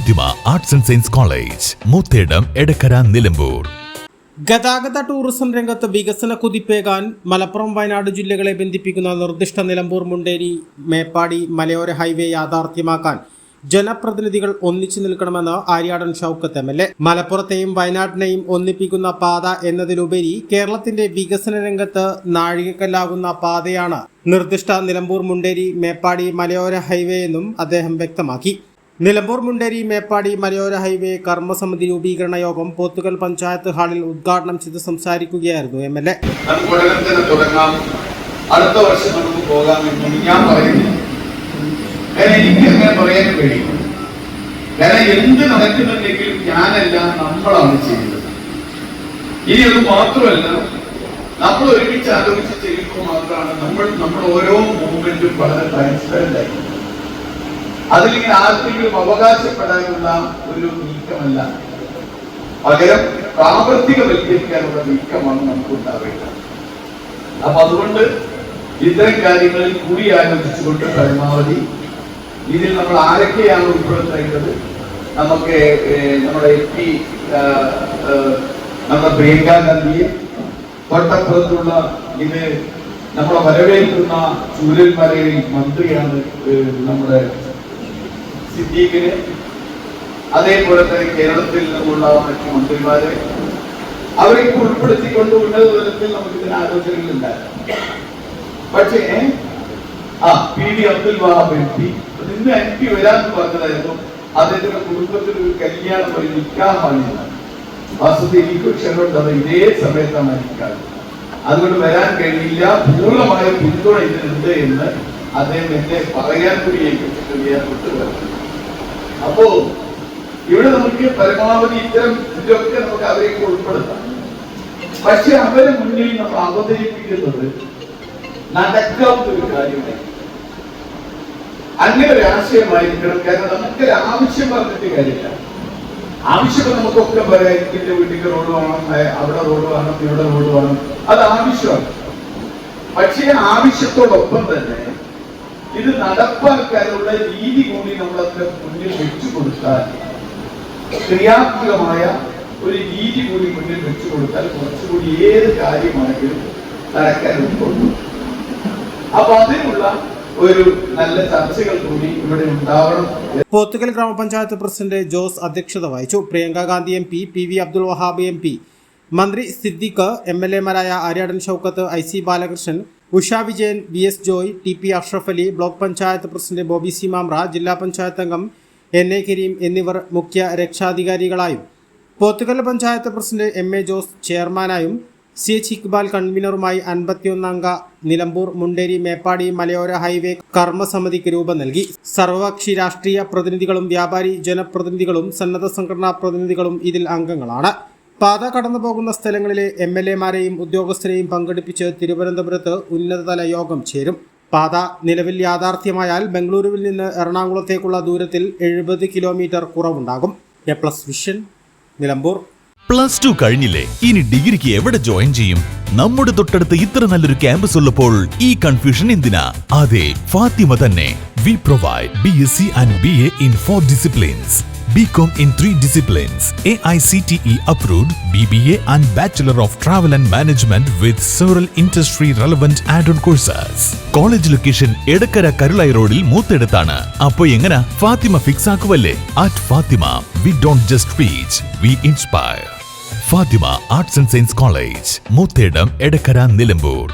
Fathima arts and science college, Moothedam, Edakkara, Nilambur. ഗതാഗത tourism രംഗത്ത് വികസന കുതിപ്പേകാൻ മലപ്പുറം വയനാട് ജില്ലകളെ ബന്ധിപ്പിക്കുന്ന നിർദ്ദിഷ്ട നിലമ്പൂർ മുണ്ടേരി മേപ്പാടി മലയോര ഹൈവേ യാഥാർത്ഥ്യമാക്കാൻ ജനപ്രതിനിധികൾ ഒന്നിച്ചു നിൽക്കണമെന്ന് ആര്യാടൻ ഷൗക്കത്ത് MLA. മലപ്പുറത്തെയും വയനാടിനെയും ഒന്നിപ്പിക്കുന്ന പാത എന്നതിലുപരി കേരളത്തിന്റെ വികസന രംഗത്ത് നാഴികക്കല്ലാകുന്ന പാതയാണ് നിർദ്ദിഷ്ട നിലമ്പൂർ മുണ്ടേരി മേപ്പാടി മലയോര ഹൈവേ എന്നും അദ്ദേഹം വ്യക്തമാക്കി. നിലമ്പൂർ മുണ്ടേരി മേപ്പാടി മലയോര ഹൈവേ കർമ്മസമിതി രൂപീകരണ യോഗം പോത്തുകൽ പഞ്ചായത്ത് ഹാളിൽ ഉദ്ഘാടനം ചെയ്ത് സംസാരിക്കുകയായിരുന്നു MLA. അടുത്ത വർഷം നമുക്ക് പോകാമെന്ന് ഞാൻ പറയുന്നില്ല. എനിക്ക് അങ്ങനെ പറയാൻ കഴിയും. കാരണം എന്ത് നടക്കുന്നുണ്ടെങ്കിലും ഞാനെല്ലാം നമ്മളാണ് ചെയ്യുന്നത്. ഇനി അത് മാത്രമല്ല, നമ്മൾ ഒരുമിച്ച് ആലോചിച്ച് ചെയ്യുമ്പോൾ മാത്രമാണ് നമ്മൾ ഓരോ മൂവ്മെന്റും വളരെ ട്രാൻസ്പെറന്റ് ആയി. അതിലിങ്ങനെ ആർക്കെങ്കിലും അവകാശപ്പെടാനുള്ള ഒരു നീക്കമല്ല, പകരം പ്രാവർത്തികവൽക്കരിക്കാനുള്ള നീക്കമാണ് നമുക്ക് ഉണ്ടാവേണ്ടത്. അപ്പൊ അതുകൊണ്ട് ഇത്തരം കാര്യങ്ങളിൽ കൂടി ആലോചിച്ചുകൊണ്ട് പരമാവധി ഇതിൽ നമ്മൾ ആരൊക്കെയാണ് ഉൾപ്പെടുത്തേണ്ടത്, നമുക്ക് നമ്മുടെ MP നമ്മുടെ പ്രിയങ്കാ ഗാന്ധിയെ, തൊട്ടപ്പുറത്തുള്ള ഇത് നമ്മളെ വരവേൽക്കുന്ന ചൂരൽമലയിൽ മന്ത്രിയാണ് നമ്മുടെ സിദ്ദീഖിന്, അതേപോലെ തന്നെ കേരളത്തിൽ നിന്നുള്ള മറ്റു മന്ത്രിമാരെ അവരൊക്കെ ഉൾപ്പെടുത്തിക്കൊണ്ട് ഉന്നത തലത്തിൽ നമുക്ക് ഇതിന് ആലോചനകളുണ്ടായിരുന്നു. പക്ഷേ PV അബ്ദുൽ വഹാബ് MP ഇന്ന് MP വരാമെന്ന് പറഞ്ഞതായിരുന്നു. അദ്ദേഹത്തിന്റെ കുടുംബത്തിൽ ഒരു കല്യാണം, ഒരു നിക്കാഹാണ്. വാസ്തവത്തിൽ എനിക്ക് ക്ഷണമുണ്ടത് ഇതേ സമയത്താണ് നിക്കാഹ്. അതുകൊണ്ട് വരാൻ കഴിയില്ല, പൂർണ്ണമായ പിന്തുണ ഇതിനുണ്ട് എന്ന് അദ്ദേഹം എന്നെ പറയാൻ കൂടി ഏൽപ്പിച്ചിട്ടുണ്ട്. അപ്പോ ഇവിടെ നമുക്ക് പരമാവധി ഇത്തരം ഇതൊക്കെ നമുക്ക് അവരെയൊക്കെ ഉൾപ്പെടുത്താം. പക്ഷെ അവരെ മുന്നിൽ നമ്മൾ അവതരിപ്പിക്കുന്നത് നടക്കാവുന്ന ഒരു കാര്യമാണ്. അങ്ങനെ ഒരു ആശയമായിരിക്കണം. കാരണം നമുക്കൊരു ആവശ്യം പറഞ്ഞിട്ട് കാര്യമില്ല. ആവശ്യം നമുക്കൊക്കെ പറയാം, ഇതിന്റെ വീട്ടിലേക്ക് റോഡ് വേണം, അവിടെ റോഡ് വേണം, ഇവിടെ റോഡ് വേണം, അത് ആവശ്യമാണ്. പക്ഷേ ആവശ്യത്തോടൊപ്പം തന്നെ ഇത് നടപ്പാക്കാനുള്ള രീതി കൂടി നമ്മളതിന്റെ മുന്നിൽ വെച്ചു കൊടുത്താൽ, ക്രിയാത്മകമായ ഒരു രീതി കൂടി മുന്നിൽ വെച്ചു കൊടുത്താൽ കുറച്ചുകൂടി ഏത് കാര്യമാണെങ്കിലും നടക്കാൻ ഉൾക്കൊള്ളും. അപ്പൊ അതിനുള്ള ഒരു നല്ല ചർച്ചകൾ കൂടി ഇവിടെ ഉണ്ടാവണം. പോത്തുകൽ ഗ്രാമപഞ്ചായത്ത് പ്രസിഡന്റ് ജോസ് അധ്യക്ഷത വഹിച്ചു. Priyanka Gandhi MP, PV Abdul Wahab MP, മന്ത്രി സിദ്ദീഖ്, MLA മാരായ Aryadan Shoukath, IC Balakrishnan, Usha Vijayan, VS Joy, TP Ashraf Ali, block panchayat president Bobby C Mamra, ജില്ലാ പഞ്ചായത്ത് അംഗം NA കരീം എന്നിവർ മുഖ്യ രക്ഷാധികാരികളായും പോത്തുകൽ പഞ്ചായത്ത് പ്രസിഡന്റ് MA ജോസ് ചെയർമാനായും CH ഇക്ബാൽ കൺവീനറുമായി 51-അംഗ നിലമ്പൂർ മുണ്ടേരി മേപ്പാടി മലയോര ഹൈവേ കർമ്മസമിതിക്ക് രൂപം നൽകി. സർവകക്ഷി രാഷ്ട്രീയ പ്രതിനിധികളും വ്യാപാരി ജനപ്രതിനിധികളും സന്നദ്ധ സംഘടനാ പ്രതിനിധികളും ഇതിൽ അംഗങ്ങളാണ്. പാത കടന്നു പോകുന്ന സ്ഥലങ്ങളിലെ MLA-മാരെയും ഉദ്യോഗസ്ഥരെയും പങ്കെടുപ്പിച്ച് തിരുവനന്തപുരത്ത് ഉന്നതതല യോഗം ചേരും. പാത നിലവിൽ യാഥാർത്ഥ്യമായാൽ ബംഗളൂരുവിൽ നിന്ന് എറണാകുളത്തേക്കുള്ള ദൂരത്തിൽ 70 കിലോമീറ്റർ കുറവുണ്ടാകും. A+ vision, Nilambur. +2 കഴിഞ്ഞില്ലേ, ഇനി ഡിഗ്രിക്ക് എവിടെ ജോയിൻ ചെയ്യും? നമ്മുടെ തൊട്ടടുത്ത് ഇത്ര നല്ലൊരു ക്യാമ്പസ് ഉള്ളപ്പോൾ ഈ കൺഫ്യൂഷൻ എന്തിനാ? അതെ, ഫാത്തിമ തന്നെ. We provide BSc and BA in 4 disciplines, BCom in 3 disciplines, AICTE approved BBA and Bachelor of Travel and Management with several industry relevant add-on courses. College location Edakkara Karulai റോഡിൽ മൂത്തെടുത്താണ്. അപ്പൊ എങ്ങനെ ഫാത്തിമ ഫിക്സ് ആക്കുവല്ലേ? At Fatima, we don't just teach, we inspire. Fatima arts and science college, Moothedam, Edakkara, Nilambur.